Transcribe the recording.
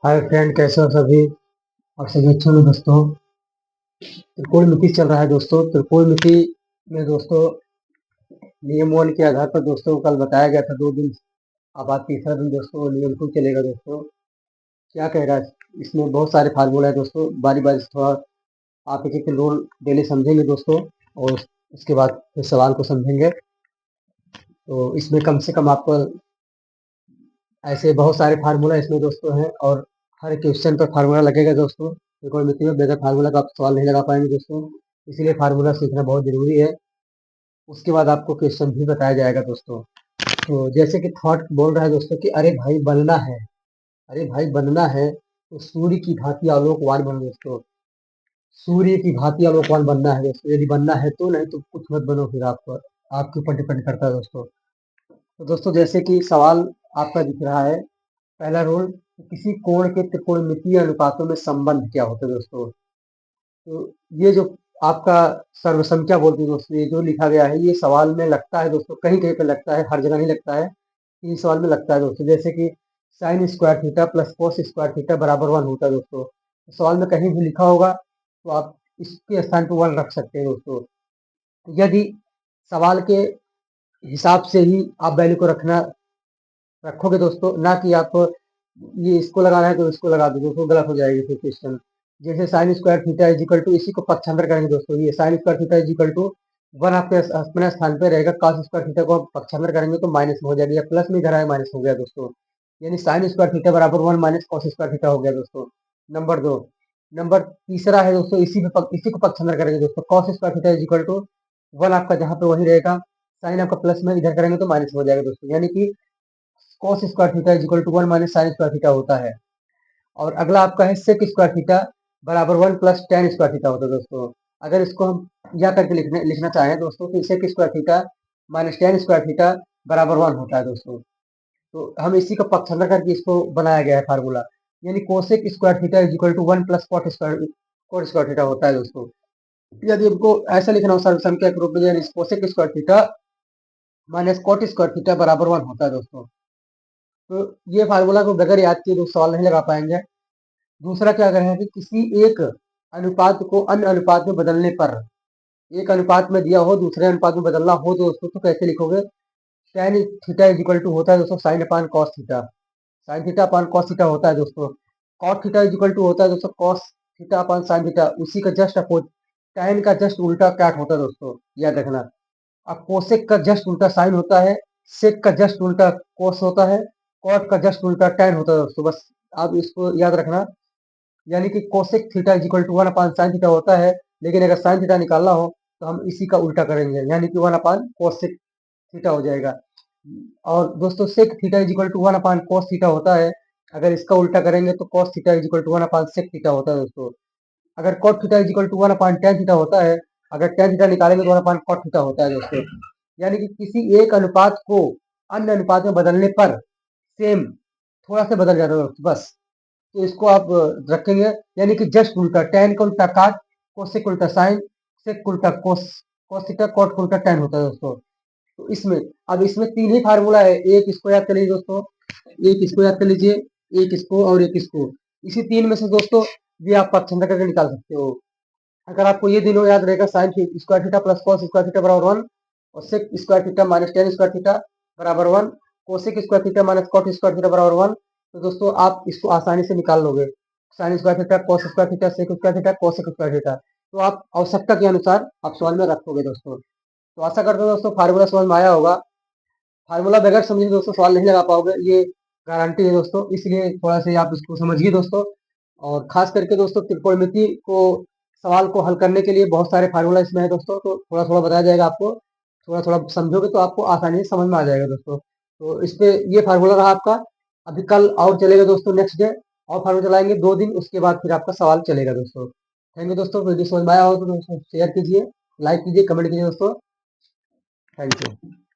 Hi friend, कैसे हो सभी। और सभी अच्छे हो दोस्तों। त्रिकोणमिति चल रहा है दोस्तों। त्रिकोणमिति में दोस्तों नियम वन के आधार पर दोस्तों कल बताया गया था 2 दिन। अब आज तीसरा दिन दोस्तों नियम टू चलेगा दोस्तों। क्या कह रहा है इसमें बहुत सारे फार्मूला है दोस्तों। बारी बारी से थोड़ा आप एक एक रोल डेली समझेंगे दोस्तों। और उसके बाद फिर सवाल को समझेंगे। तो इसमें कम से कम आपको ऐसे बहुत सारे फार्मूला इसमें दोस्तों हैं। और हर क्वेश्चन पर फार्मूला लगेगा दोस्तों। त्रिकोणमिति में बगैर फार्मूला का आप सवाल नहीं लगा पाएंगे दोस्तों। इसीलिए फार्मूला सीखना बहुत जरूरी है। उसके बाद आपको क्वेश्चन भी बताया जाएगा दोस्तों। तो जैसे कि थॉट बोल रहा है दोस्तों कि अरे भाई बनना है। अरे भाई बनना है तो सूर्य की भांति आलोकवान बनो दोस्तों। सूर्य की भांति आलोकवान बनना है दोस्तों। यदि बनना है तो, नहीं तो कुछ मत बनो। फिर आपको आपके ऊपर डिपेंड करता है दोस्तों। तो दोस्तों जैसे कि सवाल आपका दिख रहा है, पहला रूल, किसी कोण के त्रिकोणमितीय अनुपातों में संबंध क्या होता है दोस्तों। तो ये जो आपका सर्वसंख्या बोलते हैं दोस्तों, ये जो लिखा गया है ये सवाल में लगता है दोस्तों। कहीं कहीं पे लगता है, हर जगह नहीं लगता है। इस सवाल में लगता है दोस्तों। जैसे कि sign square theta plus cos square theta बराबर 1 होता है दोस्तों। तो सवाल में कहीं भी लिखा होगा तो आप इसके स्थान पर 1 रख सकते हैं दोस्तों। यदि सवाल के हिसाब से ही आप वैल्यू को रखोगे दोस्तों, ना कि आप ये इसको लगाना है तो इसको लगा दो दोस्तों, गलत हो जाएगी फिर क्वेश्चन। जैसे sine square theta is equal to, इसी को पक्षांतर करेंगे दोस्तों। ये sine square theta is equal to 1 आपके अपने स्थान पे रहेगा। cos स्क्वायर थीटा को आप पक्षांतर करेंगे तो माइनस में हो जाएगा, या प्लस में इधर आए माइनस हो गया दोस्तों। यानी साइन स्क्वायर थीटा बराबर 1 माइनस कॉस स्क्वायर थीटा हो गया दोस्तों। नंबर 2। नंबर तीसरा है दोस्तों, इसी को पक्षांतर करेंगे दोस्तों। cos square theta is equal to 1 आपका जहाँ पे वही रहेगा। साइन आपका प्लस में इधर करेंगे तो माइनस हो जाएगा दोस्तों। यानी कि cos square theta is equal to 1 minus sine square theta होता है। और अगला आपका है सेक स्क्वायर थीटा बराबर 1 प्लस टेन स्क्वायर थीटा होता है दोस्तों। अगर इसको हम या करके लिखना चाहें दोस्तों तो sec square theta minus tan square theta बराबर 1 होता है दोस्तों। तो हम इसी का पक्षांतर करके इसको बनाया गया है फार्मूला। यानी cosec square theta is equal to 1 plus cot square theta होता है दोस्तों। यदि हमको ऐसा लिखना हो सर्व संख्या के रूप में, यानी cosec square theta minus cot square theta बराबर 1 होता है दोस्तों। तो ये फार्मूला को बगैर याद किए लोग सवाल नहीं लगा पाएंगे। दूसरा क्या करें कि किसी एक अनुपात को अन्य अनुपात में बदलने पर, एक अनुपात में दिया हो दूसरे अनुपात में बदलना हो दोस्तों, तो कैसे लिखोगे। tan theta is equal to होता है दोस्तों sine upon cos theta. Sine theta upon cos theta होता है दोस्तों। Cot theta is equal to होता है दोस्तों cos theta upon sine theta. उसी का जस्ट अपोज tan का जस्ट उल्टा कैट होता है दोस्तों, याद रखना। अब कोसेक का जस्ट उल्टा साइन होता है, सेक का जस्ट उल्टा कोस होता है, कॉट का जस्ट उल्टा tan होता है दोस्तों। बस आप इसको याद रखना। यानी कि cosec theta is equal to 1 upon sine theta होता है, लेकिन अगर साइन थीटा निकालना हो तो हम इसी का उल्टा करेंगे, यानी कि 1 अपान कोसेक थीटा हो जाएगा। और दोस्तों sec theta is equal to 1 upon cos theta होता है। अगर इसका उल्टा करेंगे तो cos theta is equal to 1 upon sec theta होता है दोस्तों। अगर cot theta is equal to 1 upon tan theta होता है। अगर टेन थीटा निकालेंगे तो 1 अपान कॉट थीटा होता है दोस्तों। यानी कि किसी एक अनुपात को अन्य अनुपात में बदलने पर सेम थोड़ा सा बदल जाता है दोस्तों, बस। तो इसको आप रखेंगे, यानी कि जस्ट उल्टा, टेन का उल्टा काट, कोसेक उल्टा साइन, सेक उल्टा कोस, कोस थीटा, कॉट उल्टा टेन होता है दोस्तों। तो इसमें अब इसमें तीन ही फार्मूला है। एक इसको याद कर लीजिए दोस्तों, एक इसको याद कर लीजिए, एक इसको और एक इसको। इसी तीन में से दोस्तों ये आप पक्षांतर करके निकाल सकते हो। अगर आपको ये तीनों याद रहेगा, sine square theta plus cos square theta बराबर 1, और sec square theta minus tan square theta बराबर 1, cosec square theta minus cot square theta बराबर 1, तो दोस्तों आप इसको आसानी से निकाल लोगे। Sine square theta cos square theta sec square theta cosec square theta. तो आप आवश्यकता के अनुसार आप सवाल में रखोगे दोस्तों। तो आशा करता हूँ दोस्तों फार्मूला समझ में आया होगा। फार्मूला बगैर समझे दोस्तों सवाल नहीं लगा पाओगे, ये गारंटी है दोस्तों। इसलिए थोड़ा सा आप इसको समझिए दोस्तों। और खास करके दोस्तों त्रिकोणमिति को सवाल को हल करने के लिए बहुत सारे फार्मूला इसमें है दोस्तों। तो थोड़ा थोड़ा बताया जाएगा आपको, थोड़ा थोड़ा समझोगे तो आपको आसानी से समझ में आ जाएगा दोस्तों। तो इस पे ये फार्मूला रहा आपका। अभी कल और चलेगा दोस्तों, नेक्स्ट डे और फार्मूला चलाएंगे 2 दिन, उसके बाद फिर आपका सवाल चलेगा दोस्तों। थैंक यू दोस्तों। वीडियो समझ में आया हो तो दोस्तों शेयर कीजिए, लाइक कीजिए, कमेंट कीजिए दोस्तों। Thank you.